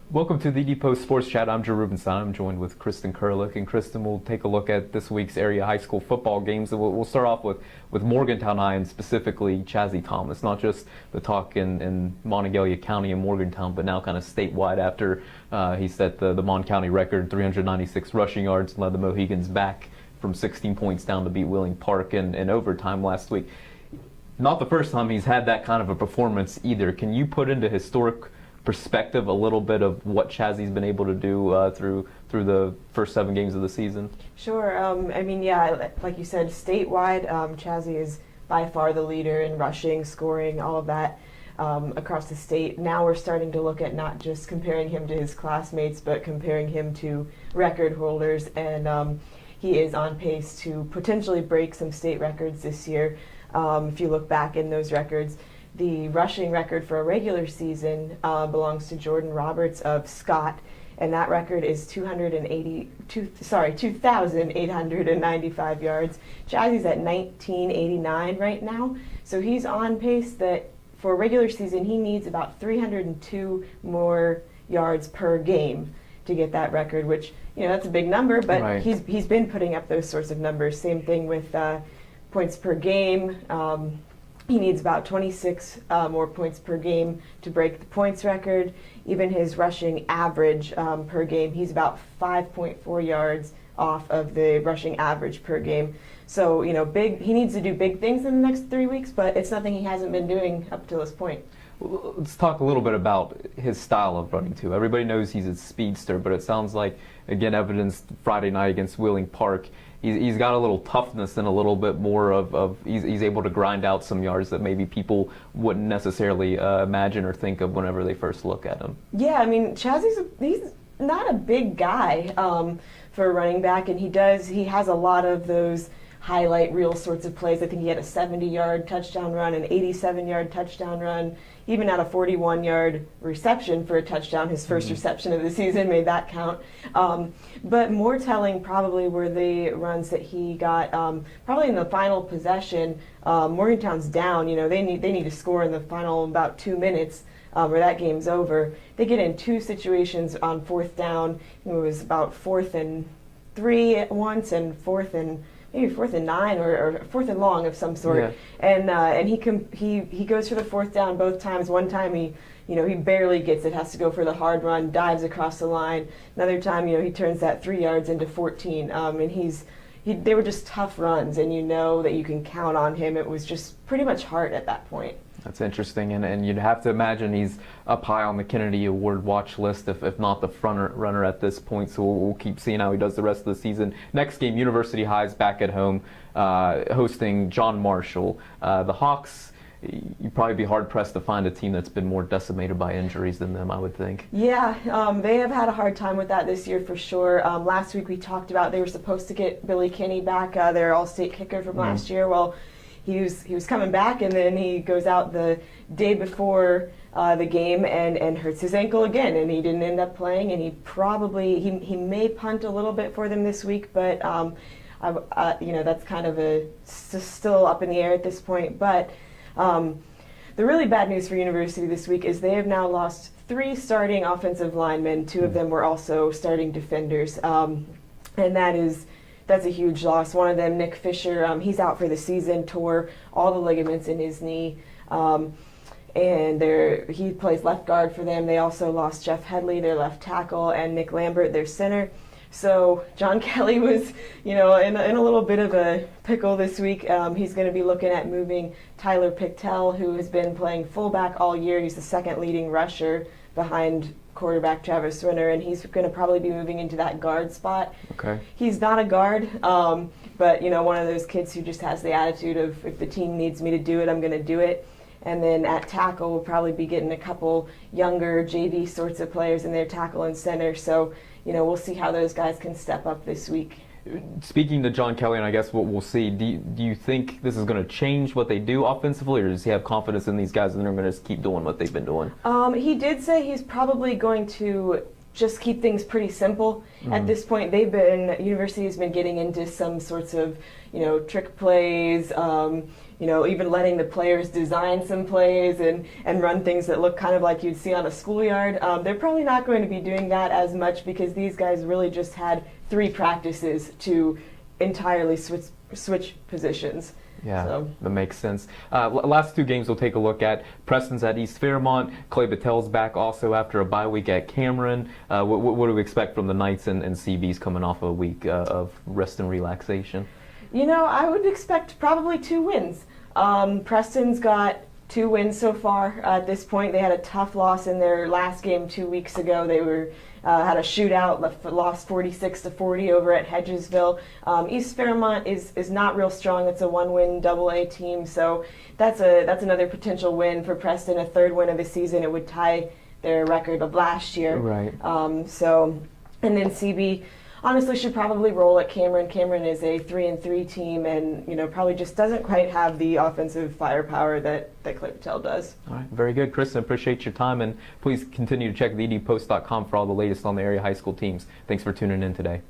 Welcome to the DPost Sports Chat. I'm Drew Rubenstein. I'm joined with Kristen Kurlick, and Kristen will take a look at this week's area high school football games. We'll start off with Morgantown High and specifically Chazzy Thomas. Not just the talk in Monongalia County and Morgantown, but now kind of statewide after he set the Mon County record, 396 rushing yards, and led the Mohegans back from 16 points down to beat Wheeling Park in overtime last week. Not the first time he's had that kind of a performance either. Can you put into historic perspective a little bit of what Chazzy's been able to do through the first 7 games of the season? Sure. Yeah, like you said, statewide, Chazzy is by far the leader in rushing, scoring, all of that across the state. Now we're starting to look at not just comparing him to his classmates, but comparing him to record holders, and he is on pace to potentially break some state records this year. If you look back in those records, the rushing record for a regular season belongs to Jordan Roberts of Scott, and that record is 2,895 yards. Chazzy's at 1,989 right now, so he's on pace that for a regular season he needs about 302 more yards per game to get that record, which, that's a big number, but Right. he's been putting up those sorts of numbers. Same thing with points per game. He needs about 26 more points per game to break the points record. Even his rushing average per game, he's about 5.4 yards off of the rushing average per game. So, he needs to do big things in the next 3 weeks, but it's nothing he hasn't been doing up to this point. Let's talk a little bit about his style of running too. Everybody knows he's a speedster, but it sounds like, again, evidenced Friday night against Wheeling Park, he's got a little toughness and a little bit more of he's able to grind out some yards that maybe people wouldn't necessarily imagine or think of whenever they first look at him. Yeah, he's not a big guy for a running back, and he has a lot of those highlight reel sorts of plays. I think he had a 70-yard touchdown run, an 87-yard touchdown run, even had a 41-yard reception for a touchdown. His first reception of the season made that count. But more telling probably were the runs that he got probably in the final possession. Morgantown's down. They need to score in the final about 2 minutes. Where that game's over. They get in 2 situations on 4th down. It was about 4th and 3 at once, and 4th and 9 or 4th and long of some sort. Yeah. And he goes for the 4th down both times. One time he barely gets it, has to go for the hard run, dives across the line. Another time, he turns that 3 yards into 14. And they were just tough runs, and that you can count on him. It was just pretty much heart at that point. That's interesting, and you'd have to imagine he's up high on the Kennedy Award watch list, if not the front runner at this point, so we'll keep seeing how he does the rest of the season. Next game, University High's back at home, hosting John Marshall. The Hawks, you'd probably be hard-pressed to find a team that's been more decimated by injuries than them, I would think. Yeah, they have had a hard time with that this year for sure. Last week we talked about they were supposed to get Billy Kinney back, their all-state kicker from last year. Well, he was coming back, and then he goes out the day before the game and hurts his ankle again, and he didn't end up playing. And he may punt a little bit for them this week, but that's kind of still up in the air at this point. But the really bad news for University this week is they have now lost 3 starting offensive linemen. 2 of them were also starting defenders, and that's a huge loss. One of them, Nick Fisher, he's out for the season, tore all the ligaments in his knee. And he plays left guard for them. They also lost Jeff Headley, their left tackle, and Nick Lambert, their center. So John Kelly was, in a little bit of a pickle this week. He's going to be looking at moving Tyler Picktel, who has been playing fullback all year. He's the 2nd leading rusher behind quarterback Travis Renner, and he's going to probably be moving into that guard spot. Okay. He's not a guard, but one of those kids who just has the attitude of, if the team needs me to do it, I'm going to do it. And then at tackle, we'll probably be getting a couple younger JV sorts of players in their tackle and center. So, we'll see how those guys can step up this week. Speaking to John Kelly, and I guess what we'll see, do you think this is going to change what they do offensively, or does he have confidence in these guys and they're going to just keep doing what they've been doing? He did say he's probably going to just keep things pretty simple. At this point, University has been getting into some sorts of, trick plays, even letting the players design some plays and run things that look kind of like you'd see on a schoolyard. They're probably not going to be doing that as much because these guys really just had 3 practices to entirely switch positions. Yeah, so that makes sense. Last 2 games we'll take a look at. Preston's at East Fairmont. Clay Battel's back also after a bye week at Cameron. What do we expect from the Knights and CBs coming off a week of rest and relaxation? I would expect probably 2 wins. Preston's got 2 wins so far at this point. They had a tough loss in their last game 2 weeks ago. They had a shootout, lost 46-40 over at Hedgesville. East Fairmont is not real strong. It's a 1-win AA team, so that's another potential win for Preston. A 3rd win of the season. It would tie their record of last year. Right. And then CB honestly should probably roll at Cameron. Cameron is a 3-3 team, and probably just doesn't quite have the offensive firepower that Clay Battel does. All right, very good, Kristen. Appreciate your time, and please continue to check TheDPost.com for all the latest on the area high school teams. Thanks for tuning in today.